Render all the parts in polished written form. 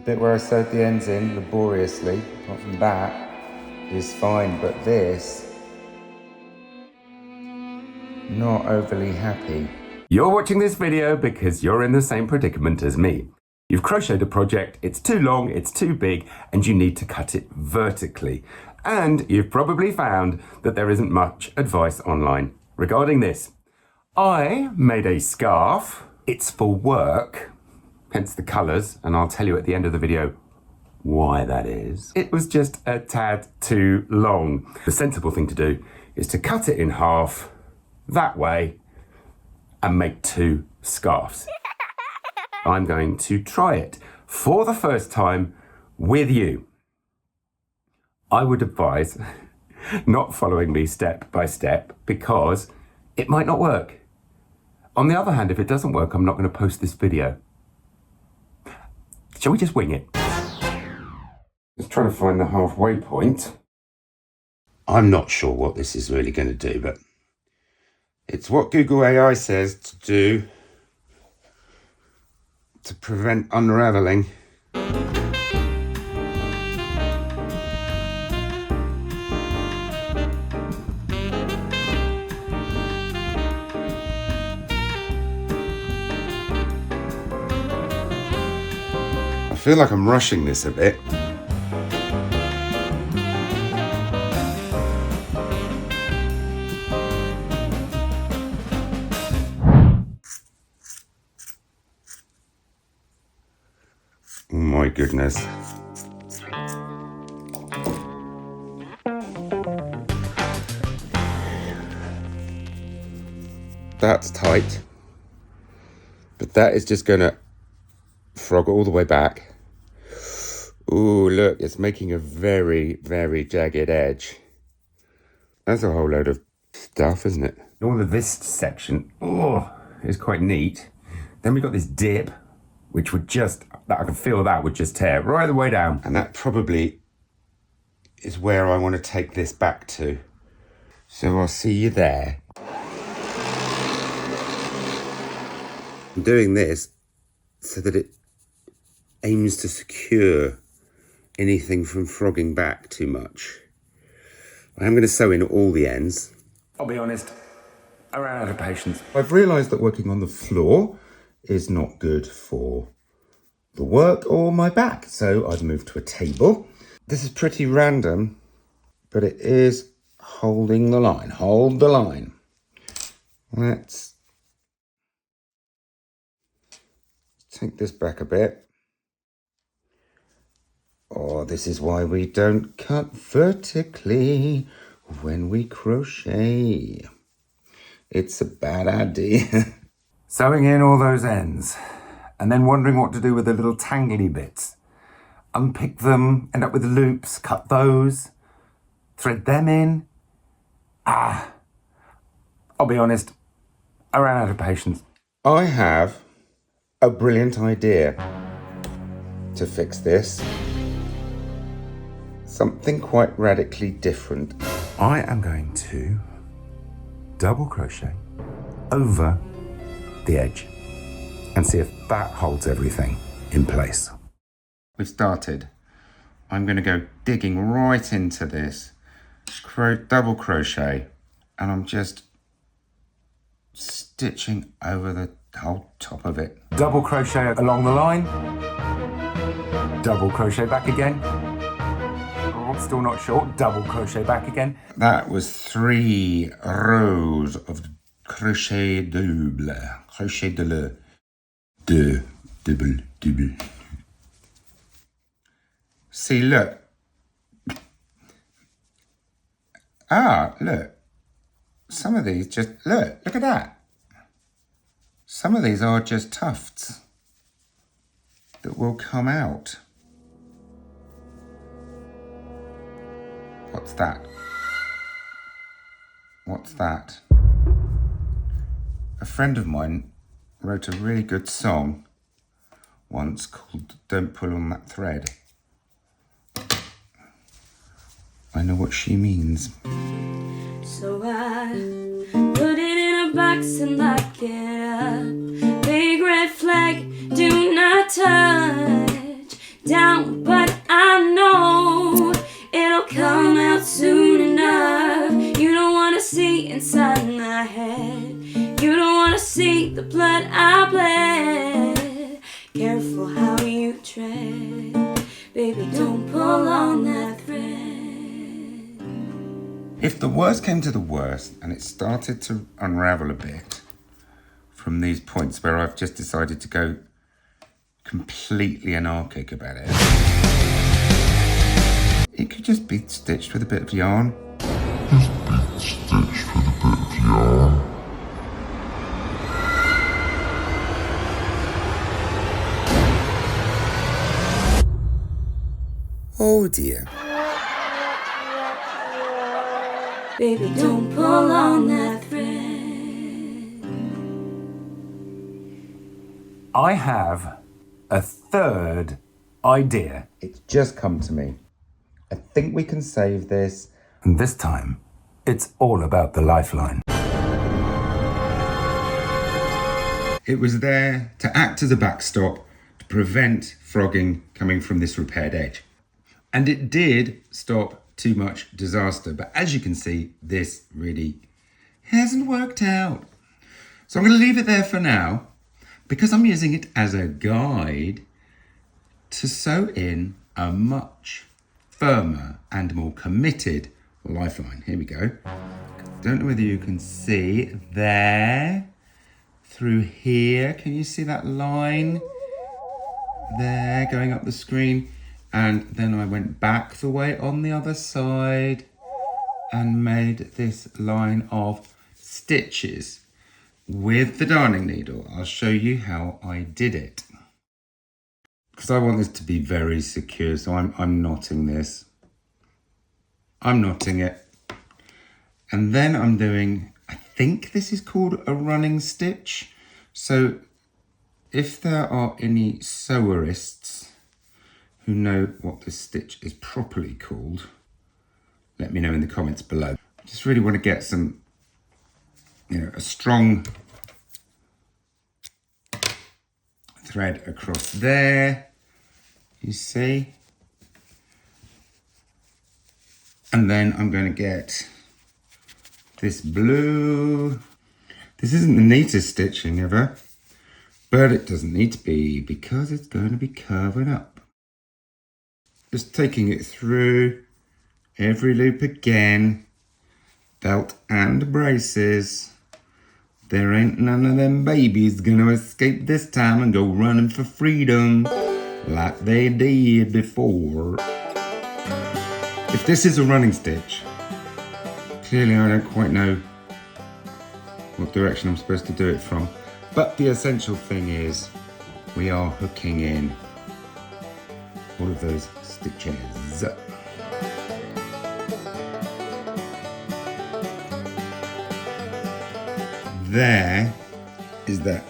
bit where I sewed the ends in laboriously, apart from that, is fine, but this, not overly happy. You're watching this video because you're in the same predicament as me. You've crocheted a project, it's too long, it's too big, and you need to cut it vertically. And you've probably found that there isn't much advice online regarding this. I made a scarf. It's for work, hence the colours, and I'll tell you at the end of the video why that is. It was just a tad too long. The sensible thing to do is to cut it in half that way and make 2 scarves. I'm going to try it for the first time with you. I would advise not following me step by step because it might not work. On the other hand, if it doesn't work, I'm not going to post this video. Shall we just wing it? Just trying to find the halfway point. I'm not sure what this is really going to do, but it's what Google AI says to do to prevent unraveling. I feel like I'm rushing this a bit. Oh my goodness. That's tight. But that is just gonna frog all the way back. Ooh, look, it's making a very, very jagged edge. That's a whole load of stuff, isn't it? All of this section, is quite neat. Then we've got this dip, which would just, I can feel that would just tear right the way down. And that probably is where I want to take this back to. So I'll see you there. I'm doing this so that it aims to secure anything from frogging back too much. I'm going to sew in all the ends. I'll be honest, I ran out of patience. I've realised that working on the floor is not good for the work or my back, so I've moved to a table. This is pretty random, but it is holding the line. Hold the line. Let's take this back a bit. Oh, this is why we don't cut vertically when we crochet. It's a bad idea. Sewing in all those ends, and then wondering what to do with the little tangly bits. Unpick them, end up with loops, cut those, thread them in. I'll be honest, I ran out of patience. I have a brilliant idea to fix this. Something quite radically different. I am going to double crochet over the edge and see if that holds everything in place. We've started. I'm going to go digging right into this, double crochet, and I'm just stitching over the whole top of it. Double crochet along the line, double crochet back again. Still not sure. Double crochet back again. That was 3 rows of crochet double. Crochet double. Double. See, look. Look. Some of these just, look at that. Some of these are just tufts that will come out. What's that? What's that? A friend of mine wrote a really good song once called Don't Pull on That Thread. I know what she means. So I put it in a box and lock it up. Big red flag, do not touch. down, but I know it'll come out soon enough. You don't wanna see inside my head. You don't wanna see the blood I bled. Careful how you tread, baby, don't pull on that thread. If the worst came to the worst and it started to unravel a bit from these points where I've just decided to go completely anarchic about it, it could just be stitched with a bit of yarn. Oh dear. Baby, don't pull on that thread. I have a third idea. It's just come to me. I think we can save this. And this time, it's all about the lifeline. It was there to act as a backstop to prevent frogging coming from this repaired edge. And it did stop too much disaster. But as you can see, this really hasn't worked out. So I'm going to leave it there for now because I'm using it as a guide to sew in a much firmer and more committed lifeline. Here we go. Don't know whether you can see there through here. Can you see that line there going up the screen? And then I went back the way on the other side and made this line of stitches with the darning needle. I'll show you how I did it, because I want this to be very secure. So I'm knotting this. I'm knotting it. And then I'm doing, I think this is called a running stitch. So if there are any sewerists who know what this stitch is properly called, let me know in the comments below. I just really want to get some, a strong thread across there, you see. And then I'm going to get this blue. This isn't the neatest stitching ever, but it doesn't need to be because it's going to be curving up. Just taking it through every loop again, belt and braces. There ain't none of them babies gonna escape this time and go running for freedom like they did before. If this is a running stitch, clearly I don't quite know what direction I'm supposed to do it from. But the essential thing is we are hooking in all of those stitches. There is that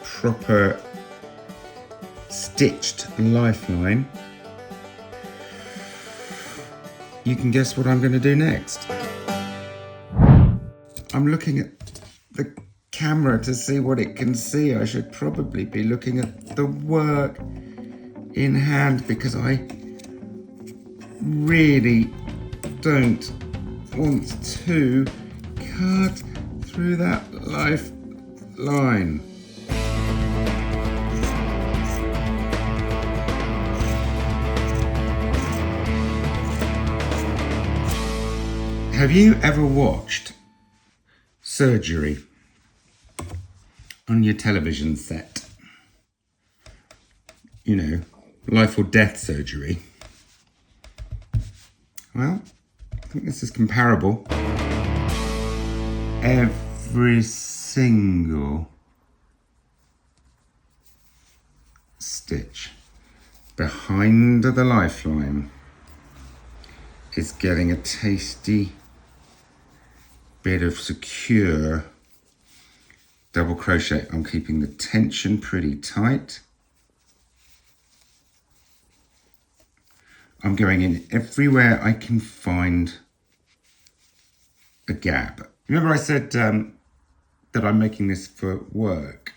proper stitched lifeline. You can guess what I'm going to do next. I'm looking at the camera to see what it can see. I should probably be looking at the work in hand because I really don't want to cut through that lifeline. Have you ever watched surgery on your television set? You know, life or death surgery. Well, I think this is comparable. Every single stitch behind the lifeline is getting a tasty bit of secure double crochet. I'm keeping the tension pretty tight. I'm going in everywhere I can find a gap. Remember I said that I'm making this for work.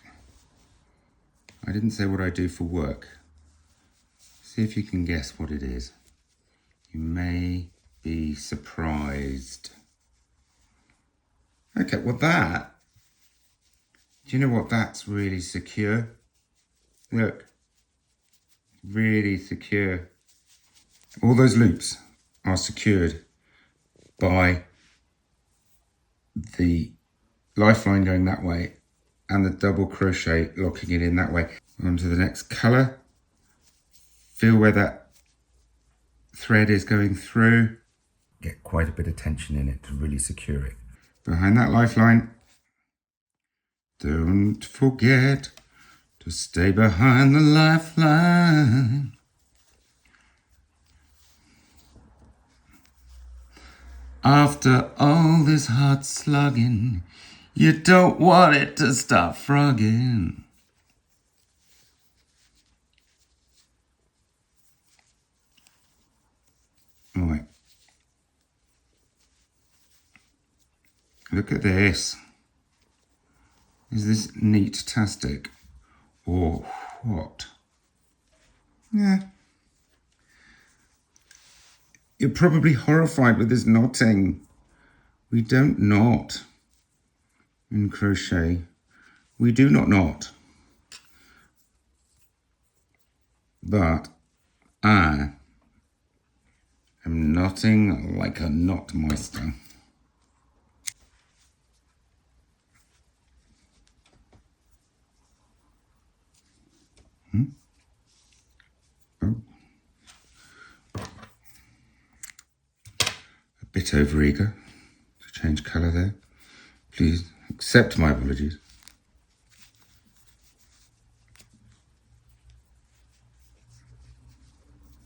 I didn't say what I do for work. See if you can guess what it is. You may be surprised. Okay, well that, do you know what, that's really secure? Look, really secure. All those loops are secured by the lifeline going that way and the double crochet locking it in that way. On to the next colour. Feel where that thread is going through. Get quite a bit of tension in it to really secure it. Behind that lifeline. Don't forget to stay behind the lifeline. After all this hard slugging, you don't want it to stop frogging. All right. Look at this. Is this neat-tastic or what? Yeah. You're probably horrified with this knotting. We don't knot in crochet. We do not knot. But I am knotting like a knotmeister. Oh. A bit overeager to change colour there. Please accept my apologies.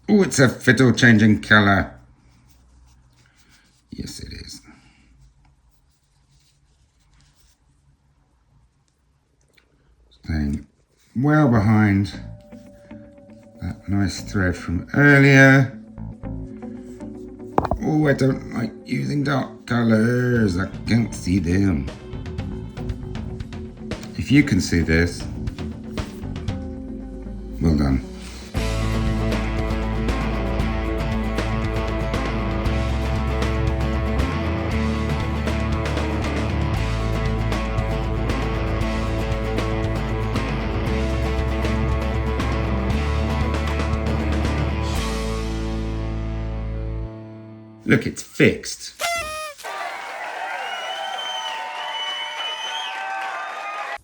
Oh, it's a fiddle changing colour. Yes, it is. Staying well behind that nice thread from earlier. Oh, I don't like using dark colours. I can't see them. If you can see this, well done. Look, it's fixed.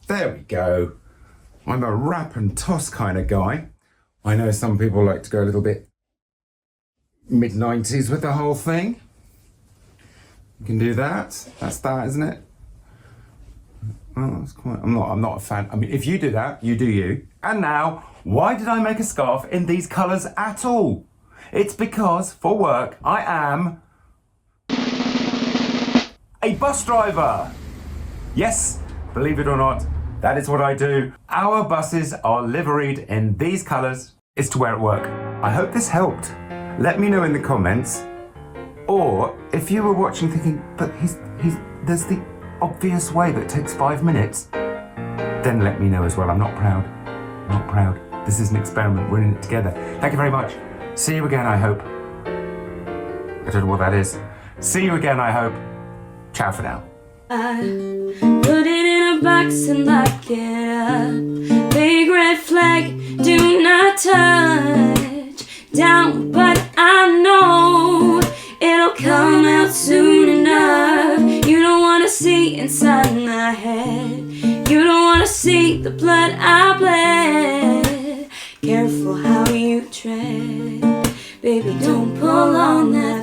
There we go. I'm a wrap and toss kind of guy. I know some people like to go a little bit mid-90s with the whole thing. You can do that. That's that, isn't it? Oh, that's quite. I'm not a fan. I mean, if you do that, you do you. And now, why did I make a scarf in these colours at all? It's because, for work, I am a bus driver. Yes, believe it or not, that is what I do. Our buses are liveried in these colours. It's to wear at work. I hope this helped. Let me know in the comments. Or if you were watching thinking, but there's the obvious way that takes 5 minutes, then let me know as well. I'm not proud. Not proud. This is an experiment. We're in it together. Thank you very much. See you again, I hope. I don't know what that is. See you again, I hope. Ciao for now. I put it in a box and lock it up. Big red flag, do not touch down, but I know it'll come out soon enough. You don't wanna see inside my head. You don't wanna see the blood I bled. Careful how you tread, baby, don't pull on that